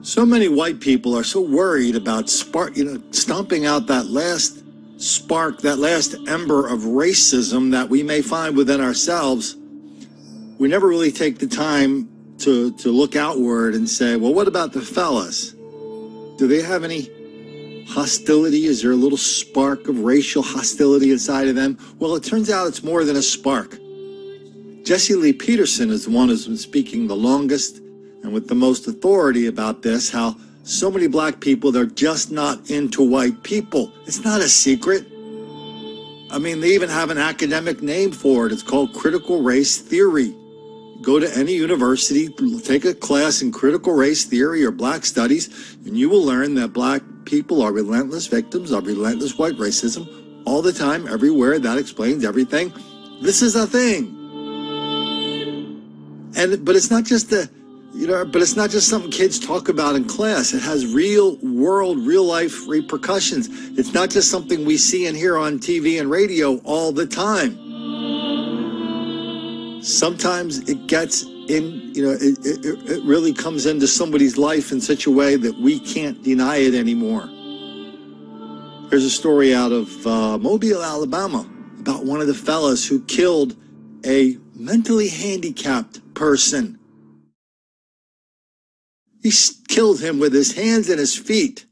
So many white people are so worried about stomping out that last spark, that last ember of racism that we may find within ourselves. We never really take the time to look outward and say, well, what about the fellas? Do they have any hostility? Is there a little spark of racial hostility inside of them? Well, it turns out it's more than a spark. Jesse Lee Peterson is the one who's been speaking the longest and with the most authority about this, how so many black people, they're just not into white people. It's not a secret. I mean, they even have an academic name for it. It's called critical race theory. Go to any university, take a class in critical race theory or black studies, and you will learn that black people are relentless victims of relentless white racism all the time, everywhere. That explains everything. This is a thing. But it's not just it's not just something kids talk about in class. It has real world, real life repercussions. It's not just something we see and hear on TV and radio all the time. Sometimes it gets in, it really comes into somebody's life in such a way that we can't deny it anymore. There's a story out of Mobile, Alabama, about one of the fellas who killed a mentally handicapped person. He killed him with his hands and his feet.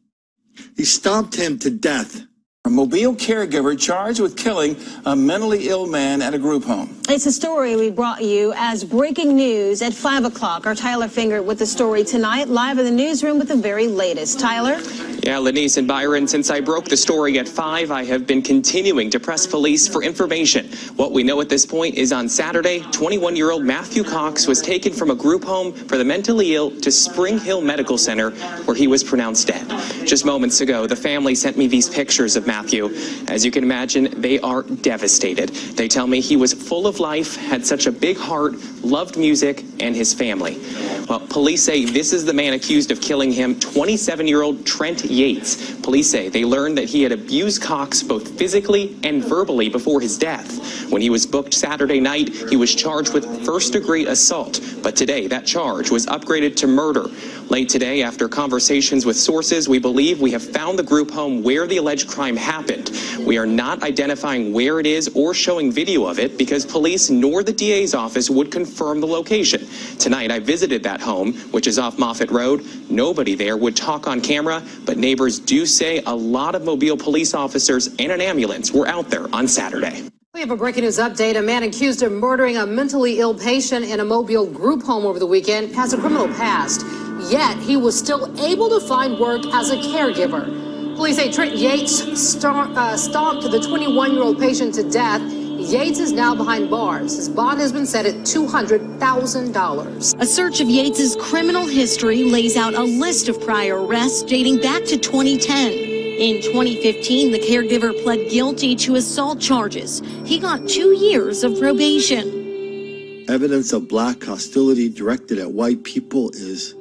He stomped him to death. A Mobile caregiver charged with killing a mentally ill man at a group home. It's a story we brought you as breaking news at 5 o'clock. Our Tyler Finger with the story tonight, live in the newsroom with the very latest. Tyler? Yeah, Lenise and Byron, since I broke the story at 5, I have been continuing to press police for information. What we know at this point is on Saturday, 21-year-old Matthew Cox was taken from a group home for the mentally ill to Spring Hill Medical Center, where he was pronounced dead. Just moments ago, the family sent me these pictures of Matthew. As you can imagine, they are devastated. They tell me he was full of life, had such a big heart, loved music, and his family. Well, police say this is the man accused of killing him, 27-year-old Trent Yates. Police say they learned that he had abused Cox both physically and verbally before his death. When he was booked Saturday night, he was charged with first-degree assault. But today, that charge was upgraded to murder. Late today, after conversations with sources, we believe we have found the group home where the alleged crime happened. We are not identifying where it is or showing video of it because police nor the DA's office would confirm the location. Tonight, I visited that home, which is off Moffett Road. Nobody there would talk on camera, but neighbors do say a lot of Mobile police officers and an ambulance were out there on Saturday. We have a breaking news update. A man accused of murdering a mentally ill patient in a Mobile group home over the weekend has a criminal past. Yet he was still able to find work as a caregiver. Police say Trent Yates stomped the 21-year-old patient to death. Yates is now behind bars. His bond has been set at $200,000. A search of Yates's criminal history lays out a list of prior arrests dating back to 2010. In 2015, the caregiver pled guilty to assault charges. He got 2 years of probation. Evidence of black hostility directed at white people is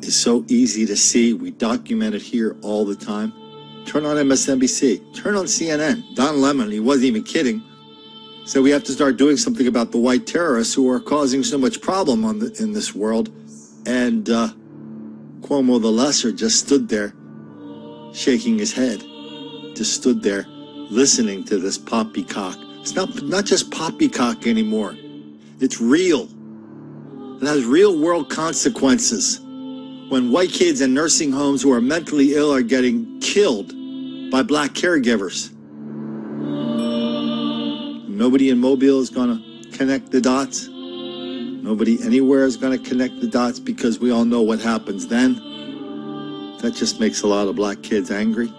so easy to see. We document it here all the time. Turn on MSNBC. Turn on CNN. Don Lemon, he wasn't even kidding, said we have to start doing something about the white terrorists who are causing so much problem in this world. And Cuomo the Lesser just stood there, shaking his head. Just stood there, listening to this poppycock. It's not just poppycock anymore. It's real. It has real world consequences. When white kids in nursing homes who are mentally ill are getting killed by black caregivers. Nobody in Mobile is going to connect the dots. Nobody anywhere is going to connect the dots because we all know what happens then. That just makes a lot of black kids angry.